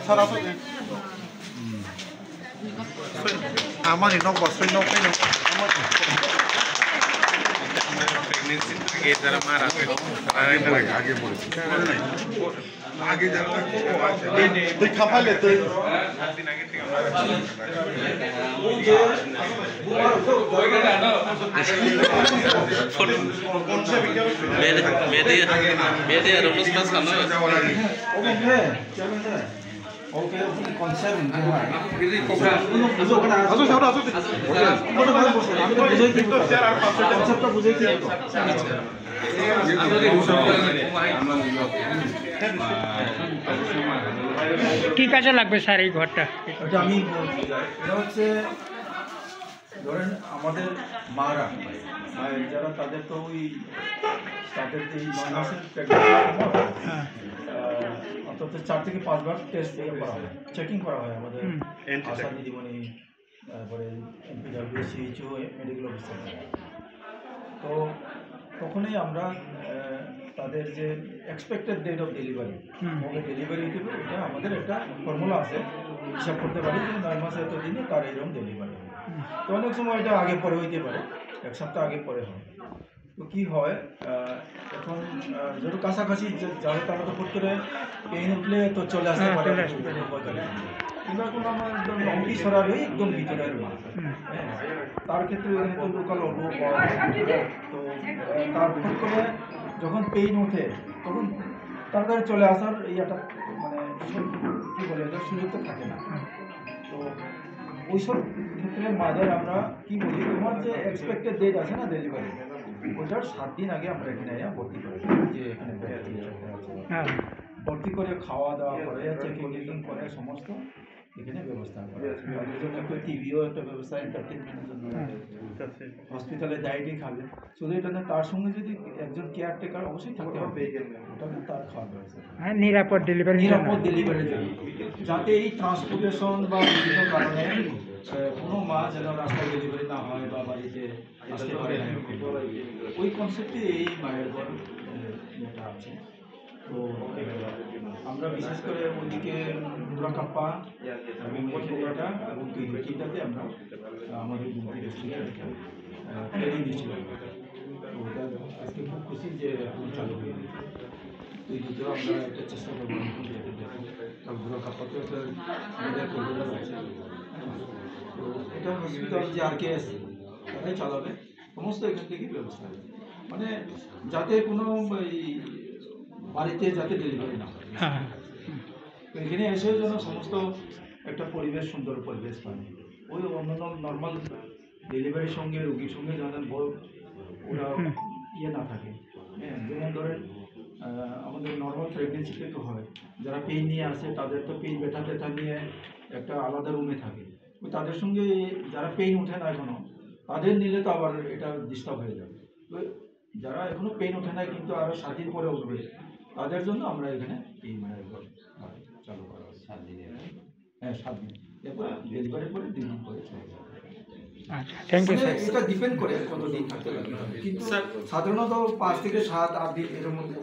살아서 아마니 너무 버스 너무 빼는 आगे जाना देखा पहले तो मेरे रोमस पास खाना ओके कॉन्सेप्ट 아주 잘 아주 কনসেপ্টটা বুঝে কি কি কাজে লাগবে স্যার এই ঘরটা? এটা আমি এটা হচ্ছে ধরেন আমাদের মারা মায়ের যারা তাদের তো ওই তাদের যে 9 মাসের অন্তত 4 থেকে 5 বার টেস্ট করা হয়, চেকিং করা হয় আমাদের আশা দিদিমণি, তারপরে এমপিডব্লিউ, সিএইচও, মেডিকেল অফিসার। তো তখনই আমরা তাদের যে এক্সপেক্টেড ডেট অফ ডেলিভারি কবে ডেলিভারি দেবে এটা আমাদের একটা ফর্মুলা আছে, হিসাব করতে পারি যে 9 মাসে এত দিনে তার এরকম ডেলিভারি হবে। তো অনেক সময় এটা আগে পরে হইতে পারে, 1 সপ্তাহ আগে পরে হয়। তো কী হয় এখন যেহেতু কাছাকাছি যাবে তারা তো ফট করে পেইন উঠলে তো চলে আসতে পারে, কিন্তু এখন আমার একদম লম্বি সরার একদম ভিতরের মা, হ্যাঁ, তার ক্ষেত্রে এখানে তো লোকাল অটো পাওয়া যায়। তো তার ফট করে যখন পেইন ওঠে তখন তাড়াতাড়ি চলে আসার একটা মানে কী বলে এটা সুযোগ তো থাকে না। তো ওইসব ক্ষেত্রে মাদের আমরা কী বলি, তোমার যে এক্সপেক্টেড ডেট আছে না ডেলিভারি, ওটার 7 দিন আগে আমরা এখানে ভর্তি করে যে এখানে ভর্তি করে খাওয়া দাওয়া করে, চেকিং করে সমস্ত এখানে ব্যবস্থা করা আছে। তাদের জন্য একটা টিভিও একটা ব্যবস্থা, এন্টারটেনমেন্টের জন্য হসপিটালে ডায়েটই খাবে, শুধু এটা না, তার সঙ্গে যদি একজন কেয়ারটেকার অবশ্যই থাকতে হবে, ওটা তার খাওয়ার ব্যবস্থা, নিরাপদ ডেলিভারি, নিরাপদ ডেলিভারির জন্য, যাতে এই ট্রান্সপোর্টেশন বা বিভিন্ন কারণে কোনো মা যেন রাস্তায় ডেলিভারি না হয় বা বাড়িতে আসতে পারে না, ওই কনসেপ্টে এই মায়ের ঘর এটা আছে। তো আমরা বিশেষ করে ওইদিকে দুরাকাপ্পা এবং এটা এবং তিনটাতে আমরা আমাদের গুমতি ডিস্ট্রিক্টে ট্রেনিং দিচ্ছিলাম। তো ওটা আজকে খুব খুশি যে এখন চালু হয়ে গেছে। তো এই দুটো আমরা একটা চেষ্টা করবো দুরাকাপ্পাতে আমাদের কলকাতা আছে। তো এটা হসপিটাল যে RKS তারাই চালাবে, সমস্ত এখান থেকে ব্যবস্থা আছে, মানে যাতে কোনো বাড়িতে যাতে ডেলিভারি না হয়। তো এখানে এসেও যেন সমস্ত একটা পরিবেশ, সুন্দর পরিবেশ পায়। ওই অন্যান্য নর্মাল ডেলিভারির সঙ্গে রোগীর সঙ্গে যেন বড় ওরা না থাকে, হ্যাঁ, যেমন ধরেন আমাদের নর্মাল প্রেগনেন্সিতে তো হয়, যারা পেইন নিয়ে আসে তাদের তো পেইন ব্যথা ট্যাথা নিয়ে একটা আলাদা রুমে থাকে, ওই তাদের সঙ্গে যারা পেইন ওঠে না এখনও, তাদের নিলে তো আবার এটা ডিস্টার্ব হয়ে যাবে। তো যারা এখনও পেইন ওঠে না কিন্তু আরও 7 দিন পরে উঠবে, তাদের জন্য আমরা এখানে এই মায়ের ঘর চালু করা হয় 7 দিনে, হ্যাঁ 7 দিন, এরপর ডেলিভারির পরে 2 দিন পরে চলে যাবে। আচ্ছা, থ্যাংক ইউ স্যার। এটা ডিপেন্ড করে কত দিন থাকতে লাগে, কিন্তু সাধারণত 5 থেকে 7-8 দিন এর মধ্যে।